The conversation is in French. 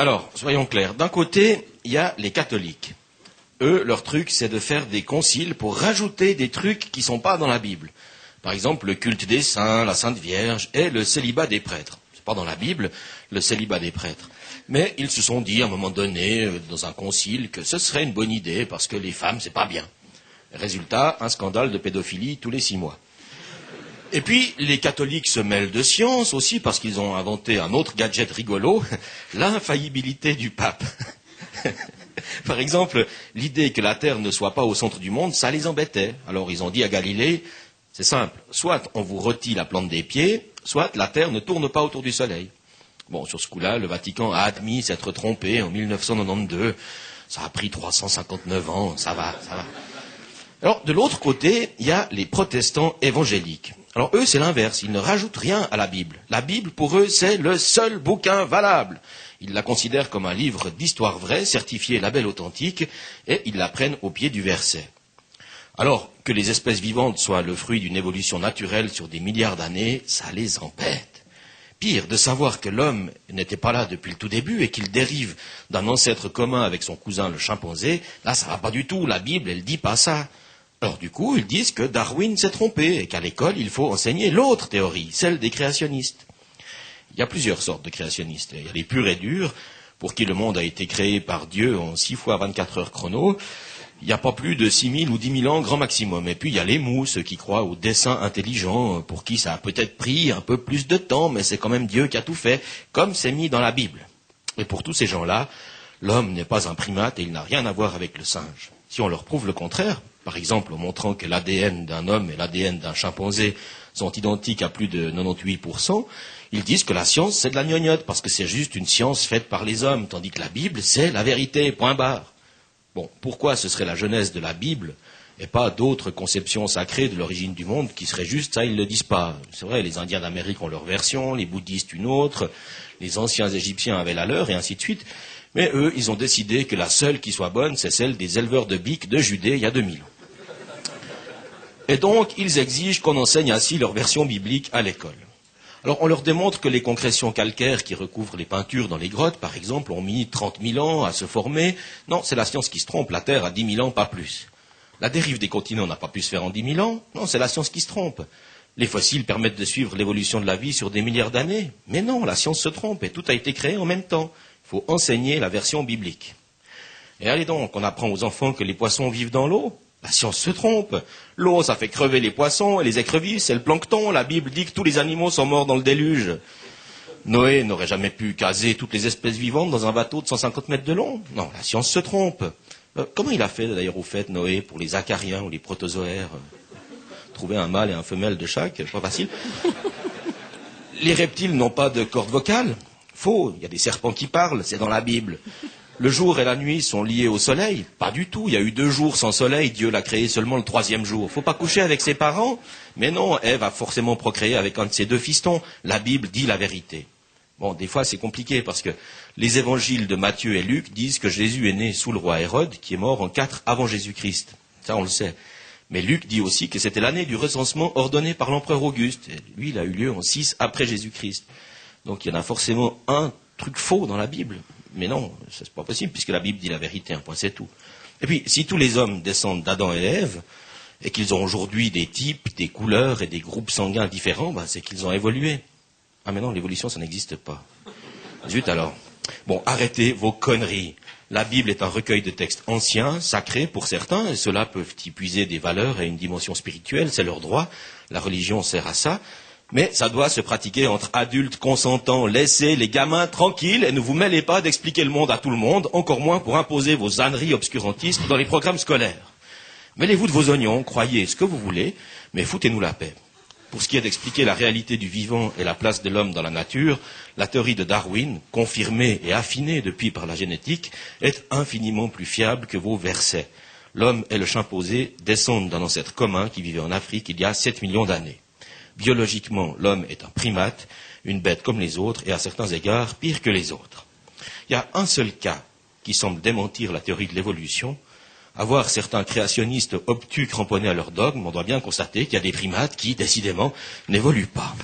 Alors, soyons clairs. D'un côté, il y a les catholiques. Eux, leur truc, c'est de faire des conciles pour rajouter des trucs qui ne sont pas dans la Bible. Par exemple, le culte des saints, la Sainte Vierge et le célibat des prêtres. C'est pas dans la Bible, le célibat des prêtres. Mais ils se sont dit, à un moment donné, dans un concile, que ce serait une bonne idée parce que les femmes, c'est pas bien. Résultat, un scandale de pédophilie tous les 6 mois. Et puis, les catholiques se mêlent de science aussi parce qu'ils ont inventé un autre gadget rigolo, l'infaillibilité du pape. Par exemple, l'idée que la Terre ne soit pas au centre du monde, ça les embêtait. Alors ils ont dit à Galilée, c'est simple, soit on vous rôtit la plante des pieds, soit la Terre ne tourne pas autour du Soleil. Bon, sur ce coup-là, le Vatican a admis s'être trompé en 1992. Ça a pris 359 ans, ça va. Alors, de l'autre côté, il y a les protestants évangéliques. Alors, eux, c'est l'inverse. Ils ne rajoutent rien à la Bible. La Bible, pour eux, c'est le seul bouquin valable. Ils la considèrent comme un livre d'histoire vraie, certifié label authentique, et ils la prennent au pied du verset. Alors, que les espèces vivantes soient le fruit d'une évolution naturelle sur des milliards d'années, ça les embête. Pire, de savoir que l'homme n'était pas là depuis le tout début et qu'il dérive d'un ancêtre commun avec son cousin le chimpanzé, là, ça va pas du tout. La Bible, elle dit pas ça. Alors du coup, ils disent que Darwin s'est trompé et qu'à l'école, il faut enseigner l'autre théorie, celle des créationnistes. Il y a plusieurs sortes de créationnistes. Il y a les purs et durs, pour qui le monde a été créé par Dieu en 6 fois 24 heures chrono. Il n'y a pas plus de 6 000 ou 10 000 ans grand maximum. Et puis il y a les mous, ceux qui croient au dessein intelligent, pour qui ça a peut-être pris un peu plus de temps, mais c'est quand même Dieu qui a tout fait, comme c'est mis dans la Bible. Et pour tous ces gens-là, l'homme n'est pas un primate et il n'a rien à voir avec le singe. Si on leur prouve le contraire, par exemple en montrant que l'ADN d'un homme et l'ADN d'un chimpanzé sont identiques à plus de 98%, ils disent que la science c'est de la gnognotte, parce que c'est juste une science faite par les hommes, tandis que la Bible c'est la vérité, point barre. Bon, pourquoi ce serait la genèse de la Bible et pas d'autres conceptions sacrées de l'origine du monde qui seraient justes, ça ils ne le disent pas. C'est vrai, les Indiens d'Amérique ont leur version, les bouddhistes une autre, les anciens Égyptiens avaient la leur et ainsi de suite. Mais eux, ils ont décidé que la seule qui soit bonne, c'est celle des éleveurs de biques de Judée il y a 2000 ans. Et donc, ils exigent qu'on enseigne ainsi leur version biblique à l'école. Alors, on leur démontre que les concrétions calcaires qui recouvrent les peintures dans les grottes, par exemple, ont mis 30 000 ans à se former. Non, c'est la science qui se trompe. La Terre a 10 000 ans, pas plus. La dérive des continents n'a pas pu se faire en 10 000 ans. Non, c'est la science qui se trompe. Les fossiles permettent de suivre l'évolution de la vie sur des milliards d'années. Mais non, la science se trompe et tout a été créé en même temps. Il faut enseigner la version biblique. Et allez donc, on apprend aux enfants que les poissons vivent dans l'eau. La science se trompe. L'eau, ça fait crever les poissons et les écrevisses et le plancton. La Bible dit que tous les animaux sont morts dans le déluge. Noé n'aurait jamais pu caser toutes les espèces vivantes dans un bateau de 150 mètres de long. Non, la science se trompe. Comment il a fait d'ailleurs au fait, Noé, pour les acariens ou les protozoaires trouver un mâle et un femelle de chaque, pas facile. Les reptiles n'ont pas de corde vocale. Faux, il y a des serpents qui parlent, c'est dans la Bible. Le jour et la nuit sont liés au soleil. Pas du tout, il y a eu 2 jours sans soleil, Dieu l'a créé seulement le 3e jour. Faut pas coucher avec ses parents. Mais non, Ève a forcément procréé avec un de ses 2 fistons. La Bible dit la vérité. Bon, des fois c'est compliqué parce que les évangiles de Matthieu et Luc disent que Jésus est né sous le roi Hérode, qui est mort en 4 avant Jésus-Christ. Ça on le sait. Mais Luc dit aussi que c'était l'année du recensement ordonné par l'empereur Auguste. Et lui, il a eu lieu en 6 après Jésus-Christ. Donc il y en a forcément un truc faux dans la Bible. Mais non, c'est pas possible, puisque la Bible dit la vérité, un point, c'est tout. Et puis, si tous les hommes descendent d'Adam et Ève, et qu'ils ont aujourd'hui des types, des couleurs et des groupes sanguins différents, ben, c'est qu'ils ont évolué. Ah mais non, l'évolution, ça n'existe pas. Zut alors. Bon, arrêtez vos conneries. La Bible est un recueil de textes anciens, sacrés pour certains, et ceux-là peuvent y puiser des valeurs et une dimension spirituelle, c'est leur droit. La religion sert à ça. Mais ça doit se pratiquer entre adultes consentants. Laissez les gamins tranquilles et ne vous mêlez pas d'expliquer le monde à tout le monde, encore moins pour imposer vos âneries obscurantistes dans les programmes scolaires. Mêlez-vous de vos oignons, croyez ce que vous voulez, mais foutez-nous la paix. Pour ce qui est d'expliquer la réalité du vivant et la place de l'homme dans la nature, la théorie de Darwin, confirmée et affinée depuis par la génétique, est infiniment plus fiable que vos versets. L'homme et le chimpanzé descendent d'un ancêtre commun qui vivait en Afrique il y a 7 millions d'années. Biologiquement, l'homme est un primate, une bête comme les autres, et à certains égards, pire que les autres. Il y a un seul cas qui semble démentir la théorie de l'évolution. À voir certains créationnistes obtus cramponnés à leur dogme, on doit bien constater qu'il y a des primates qui, décidément, n'évoluent pas.